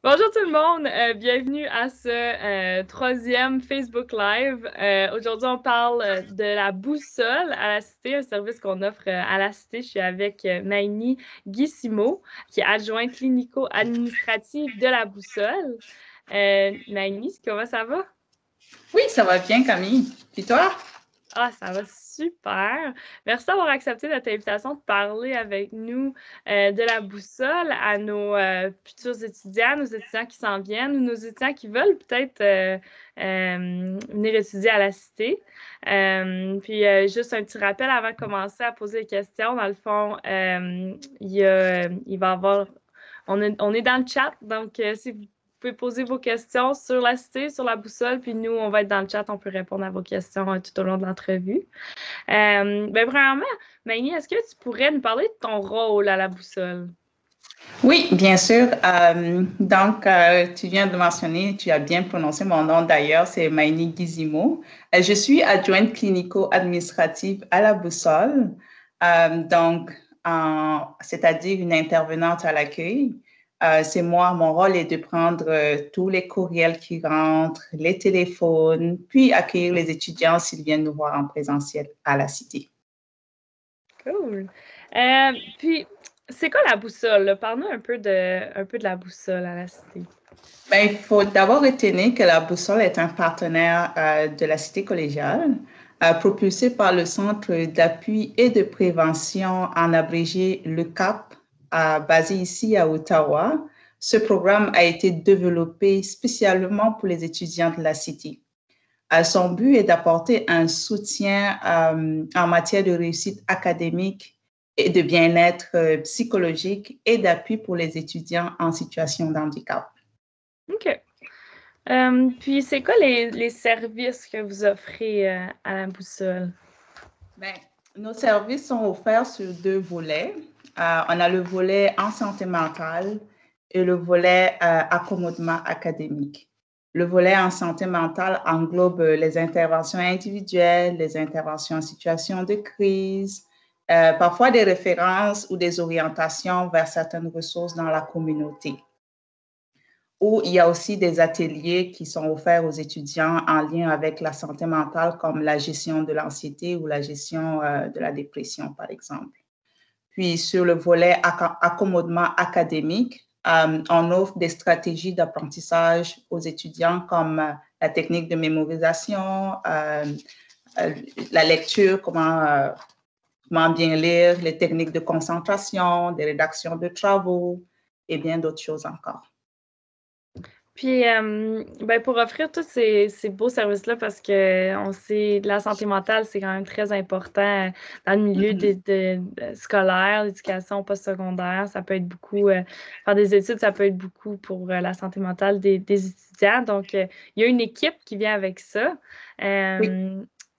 Bonjour tout le monde, bienvenue à ce troisième Facebook Live. Aujourd'hui, on parle de la boussole à la Cité, un service qu'on offre à la Cité. Je suis avec Maïni Guissimo, qui est adjointe clinico-administrative de la boussole. Maïni, comment ça va? Oui, ça va bien, Camille. Et toi? Ah, ça va super. Merci d'avoir accepté notre invitation de parler avec nous de la boussole à nos futurs étudiants, nos étudiants qui s'en viennent ou nos étudiants qui veulent peut-être venir étudier à la Cité. Juste un petit rappel avant de commencer à poser les questions. Dans le fond, il va y avoir... On est dans le chat, donc si vous pouvez poser vos questions sur la Cité, sur la boussole, puis nous, on va être dans le chat, on peut répondre à vos questions tout au long de l'entrevue. Premièrement, Maïni, est-ce que tu pourrais nous parler de ton rôle à la boussole? Oui, bien sûr. Tu viens de mentionner, tu as bien prononcé mon nom d'ailleurs, c'est Maïni Guizimo. Je suis adjointe clinico-administrative à la Boussole, c'est-à-dire une intervenante à l'accueil. C'est moi, mon rôle est de prendre tous les courriels qui rentrent, les téléphones, puis accueillir les étudiants s'ils viennent nous voir en présentiel à la Cité. Cool. Puis, c'est quoi la boussole, là? Parle-nous un peu de la boussole à la Cité. Ben, il faut d'abord retenir que la Boussole est un partenaire de la Cité collégiale, propulsé par le Centre d'appui et de prévention, en abrégé le CAP, basé ici à Ottawa. Ce programme a été développé spécialement pour les étudiants de la Cité. Son but est d'apporter un soutien en matière de réussite académique et de bien-être psychologique et d'appui pour les étudiants en situation de handicap. OK. Puis, c'est quoi les services que vous offrez à la boussole? Ben, nos services sont offerts sur deux volets. On a le volet en santé mentale et le volet accommodement académique. Le volet en santé mentale englobe les interventions individuelles, les interventions en situation de crise, parfois des références ou des orientations vers certaines ressources dans la communauté. Où il y a aussi des ateliers qui sont offerts aux étudiants en lien avec la santé mentale, comme la gestion de l'anxiété ou la gestion de la dépression, par exemple. Puis, sur le volet accommodement académique, on offre des stratégies d'apprentissage aux étudiants comme la technique de mémorisation, la lecture, comment bien lire, les techniques de concentration, des rédactions de travaux et bien d'autres choses encore. Puis, pour offrir tous ces beaux services-là, parce que on sait, la santé mentale, c'est quand même très important dans le milieu scolaire, l'éducation postsecondaire. Ça peut être beaucoup, faire des études, ça peut être beaucoup pour la santé mentale des étudiants. Donc, il y a une équipe qui vient avec ça. Oui.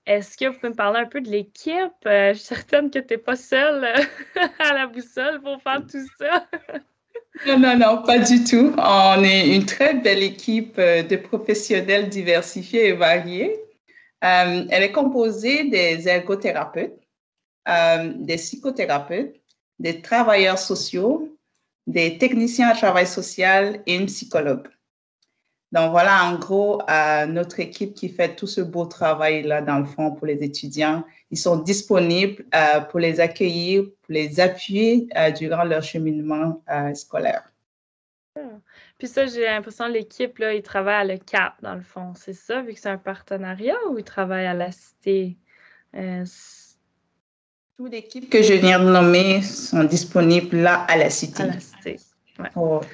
Est-ce que vous pouvez me parler un peu de l'équipe? Je suis certaine que tu n'es pas seule à la boussole pour faire tout ça. Non, non, non, pas du tout. On est une très belle équipe de professionnels diversifiés et variés. Elle est composée des ergothérapeutes, des psychothérapeutes, des travailleurs sociaux, des techniciens à travail social et une psychologue. Donc voilà, en gros, notre équipe qui fait tout ce beau travail-là, dans le fond, pour les étudiants. Ils sont disponibles pour les accueillir, pour les appuyer durant leur cheminement scolaire. Puis ça, j'ai l'impression que l'équipe, là, ils travaillent à le CAP, dans le fond. C'est ça, vu que c'est un partenariat ou ils travaillent à la Cité? Euh, c- Toutes les équipes que je viens de nommer sont disponibles là à la à Cité la Cité. Ouais. pour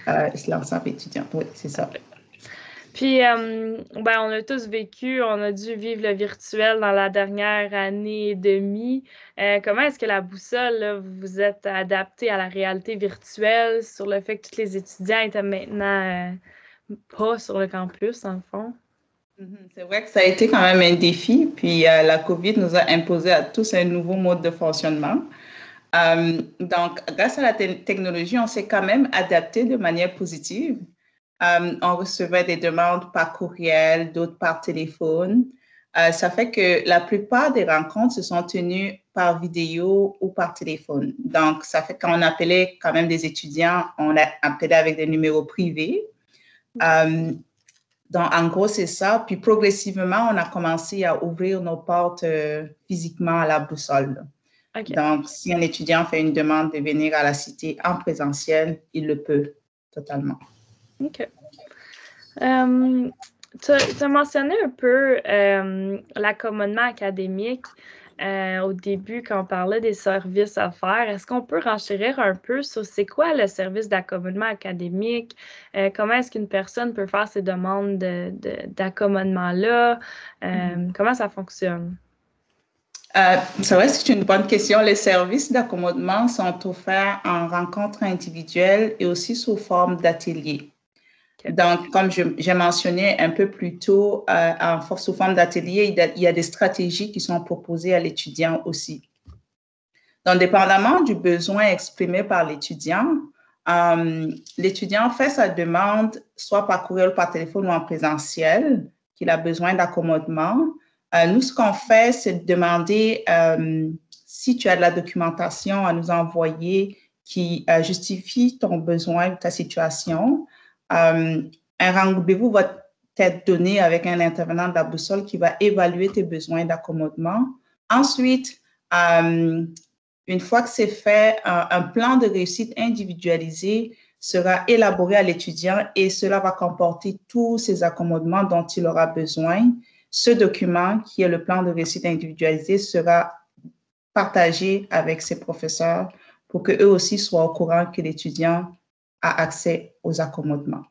l'ensemble étudiant. Oui, c'est ça. Puis, on a tous vécu, on a dû vivre le virtuel dans la dernière année et demie. Comment est-ce que la boussole, là, vous vous êtes adapté à la réalité virtuelle sur le fait que tous les étudiants étaient maintenant pas sur le campus, en fond? C'est vrai que ça a été quand même un défi. Puis la COVID nous a imposé à tous un nouveau mode de fonctionnement. Grâce à la technologie, on s'est quand même adapté de manière positive. On recevait des demandes par courriel, d'autres par téléphone. Ça fait que la plupart des rencontres se sont tenues par vidéo ou par téléphone. Donc, ça fait qu'on appelait quand même des étudiants, on a appelé avec des numéros privés. Donc, en gros, c'est ça. Puis, progressivement, on a commencé à ouvrir nos portes physiquement à la boussole. OK. Donc, si un étudiant fait une demande de venir à la cité en présentiel, il le peut totalement. OK. Tu as mentionné un peu l'accommodement académique au début quand on parlait des services à faire. Est-ce qu'on peut renchérir un peu sur c'est quoi le service d'accommodement académique? Comment est-ce qu'une personne peut faire ses demandes d'accommodement-là? Comment ça fonctionne? C'est vrai, c'est une bonne question. Les services d'accommodement sont offerts en rencontre individuelle et aussi sous forme d'atelier. Okay. Donc, comme j'ai mentionné un peu plus tôt, sous forme d'atelier, il y a des stratégies qui sont proposées à l'étudiant aussi. Donc, dépendamment du besoin exprimé par l'étudiant fait sa demande soit par courriel, par téléphone ou en présentiel, qu'il a besoin d'accommodement. Nous, ce qu'on fait, c'est de demander si tu as de la documentation à nous envoyer qui justifie ton besoin ou ta situation. Un rendez-vous va être donné avec un intervenant de la boussole qui va évaluer tes besoins d'accommodement. Ensuite, une fois que c'est fait, un plan de réussite individualisé sera élaboré à l'étudiant et cela va comporter tous ces accommodements dont il aura besoin. Ce document, qui est le plan de réussite individualisé, sera partagé avec ses professeurs pour qu'eux aussi soient au courant que l'étudiant a accès aux accommodements.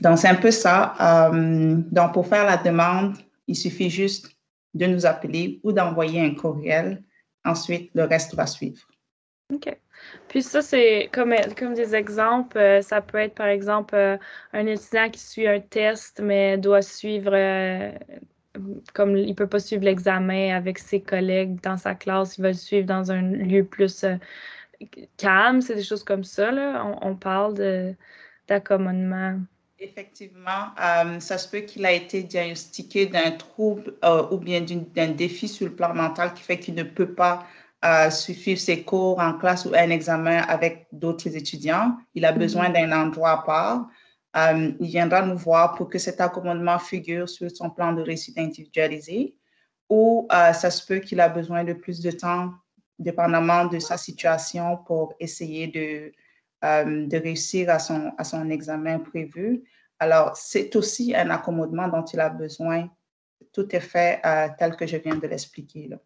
Donc, c'est un peu ça. Donc, pour faire la demande, il suffit juste de nous appeler ou d'envoyer un courriel. Ensuite, le reste va suivre. OK. Puis ça, c'est comme des exemples. Ça peut être, par exemple, un étudiant qui suit un test, mais doit suivre, comme il ne peut pas suivre l'examen avec ses collègues dans sa classe, il va le suivre dans un lieu plus calme. C'est des choses comme ça, là. On parle d'accommodement. Effectivement, ça se peut qu'il a été diagnostiqué d'un trouble ou bien d'un défi sur le plan mental qui fait qu'il ne peut pas suivre ses cours en classe ou un examen avec d'autres étudiants. Il a besoin d'un endroit à part. Il viendra nous voir pour que cet accommodement figure sur son plan de réussite individualisé. Ou ça se peut qu'il a besoin de plus de temps, dépendamment de sa situation, pour essayer de réussir à son examen prévu. Alors, c'est aussi un accommodement dont il a besoin. Tout est fait tel que je viens de l'expliquer, là.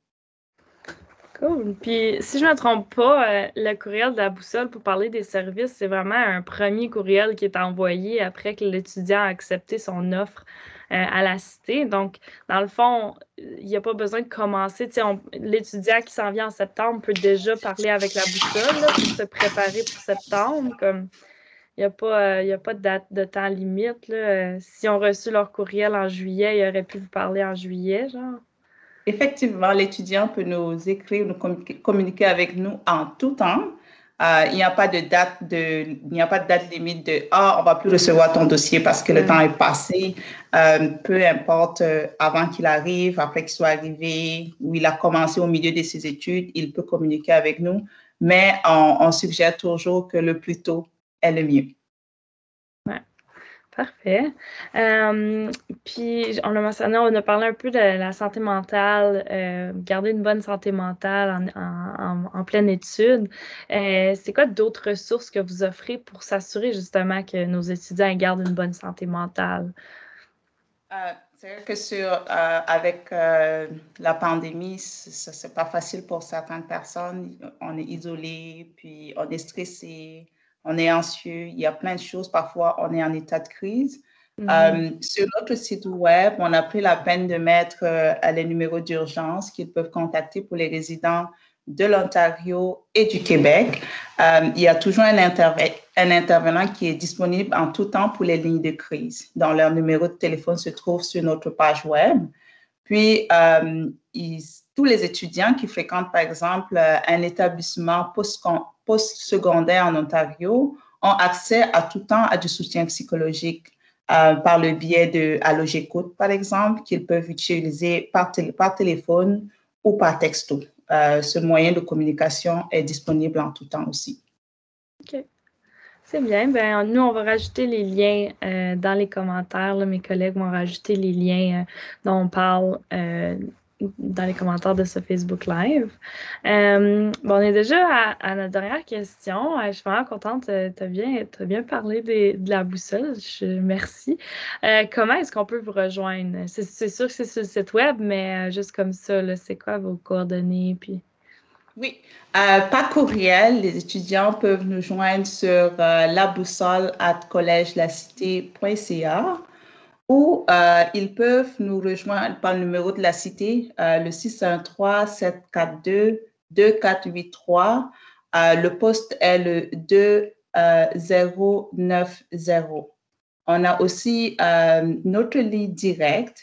Cool. Puis, si je ne me trompe pas, le courriel de la boussole pour parler des services, c'est vraiment un premier courriel qui est envoyé après que l'étudiant a accepté son offre à la cité. Donc, dans le fond, il n'y a pas besoin de commencer. L'étudiant qui s'en vient en septembre peut déjà parler avec la boussole là, pour se préparer pour septembre. Comme, il n'y a pas de date de temps limite. Là. Si on reçu leur courriel en juillet, il aurait pu vous parler en juillet, genre. Effectivement, l'étudiant peut nous écrire, nous communiquer avec nous en tout temps. Il n'y a pas de date limite de on va plus recevoir ton dossier parce que le temps est passé. Peu importe avant qu'il arrive, après qu'il soit arrivé, ou il a commencé au milieu de ses études, il peut communiquer avec nous. Mais on suggère toujours que le plus tôt est le mieux. Ouais. Parfait. Puis, on a mentionné, on a parlé un peu de la santé mentale, garder une bonne santé mentale en pleine étude. C'est quoi d'autres ressources que vous offrez pour s'assurer justement que nos étudiants gardent une bonne santé mentale? C'est vrai que avec la pandémie, c'est pas facile pour certaines personnes. On est isolé, puis on est stressé, on est anxieux. Il y a plein de choses. Parfois, on est en état de crise. Sur notre site web, on a pris la peine de mettre les numéros d'urgence qu'ils peuvent contacter pour les résidents de l'Ontario et du Québec. Il y a toujours un intervenant qui est disponible en tout temps pour les lignes de crise. Donc, leur numéro de téléphone se trouve sur notre page web. Puis, tous les étudiants qui fréquentent, par exemple, un établissement post-secondaire en Ontario ont accès à tout temps à du soutien psychologique par le biais de Allo J'écoute, par exemple, qu'ils peuvent utiliser par téléphone ou par texto. Ce moyen de communication est disponible en tout temps aussi. OK. C'est bien. Ben, nous, on va rajouter les liens dans les commentaires. Là, mes collègues vont rajouter les liens dont on parle dans les commentaires de ce Facebook Live. Bon, on est déjà à notre dernière question. Je suis vraiment contente. Tu as bien parlé de la boussole. Merci. Comment est-ce qu'on peut vous rejoindre? C'est sûr que c'est sur le site web, mais juste comme ça, là, c'est quoi vos coordonnées? Puis... Oui, par courriel, les étudiants peuvent nous joindre sur laboussole@collegelacité.ca ou ils peuvent nous rejoindre par le numéro de la Cité, le 613-742-2483. Le poste est le 2090. On a aussi notre ligne directe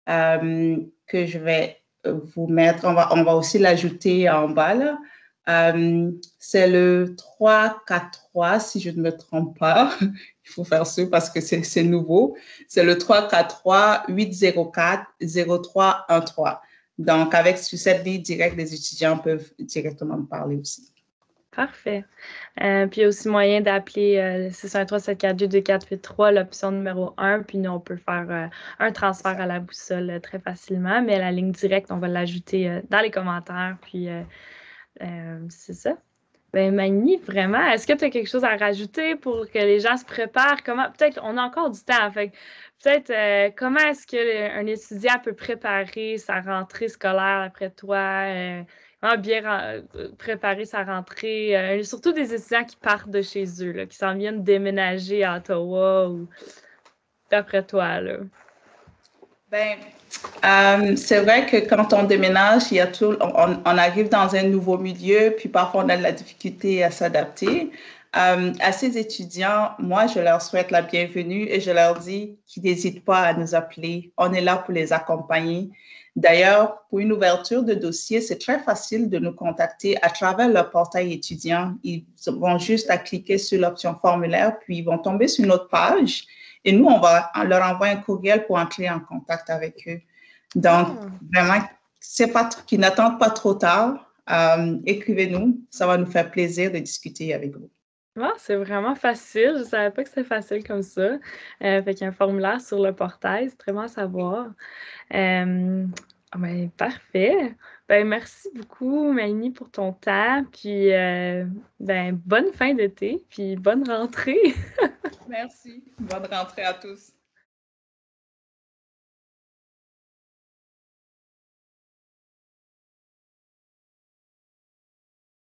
que je vais vous mettre. On va aussi l'ajouter en bas là. C'est le 343, si je ne me trompe pas. Il faut faire ça parce que c'est nouveau. C'est le 343-804-0313. Donc, avec cette ligne directe, les étudiants peuvent directement me parler aussi. Parfait. Puis il y a aussi moyen d'appeler le 613-742-2483, l'option numéro 1, puis nous, on peut faire un transfert à la boussole très facilement, mais la ligne directe, on va l'ajouter dans les commentaires, puis c'est ça. Ben, Magny, vraiment, est-ce que tu as quelque chose à rajouter pour que les gens se préparent? Peut-être, on a encore du temps, fait peut-être, comment est-ce qu'un étudiant peut préparer sa rentrée scolaire après toi? Comment bien préparer sa rentrée? Surtout des étudiants qui partent de chez eux, là, qui s'en viennent déménager à Ottawa ou d'après toi, là. Ben, c'est vrai que quand on déménage, on arrive dans un nouveau milieu, puis parfois on a de la difficulté à s'adapter. À ces étudiants, moi, je leur souhaite la bienvenue et je leur dis qu'ils n'hésitent pas à nous appeler. On est là pour les accompagner. D'ailleurs, pour une ouverture de dossier, c'est très facile de nous contacter à travers le portail étudiant. Ils vont juste à cliquer sur l'option formulaire, puis ils vont tomber sur notre page. Et nous, on leur envoie un courriel pour entrer en contact avec eux. Donc, vraiment, qu'ils n'attendent pas trop tard. Écrivez-nous, ça va nous faire plaisir de discuter avec vous. Ah, c'est vraiment facile. Je ne savais pas que c'était facile comme ça. Fait qu'il y a un formulaire sur le portail, c'est très bon à savoir. Ben, parfait. Ben, merci beaucoup, Magny, pour ton temps. Puis, ben, bonne fin d'été, puis bonne rentrée. Merci. Bonne rentrée à tous.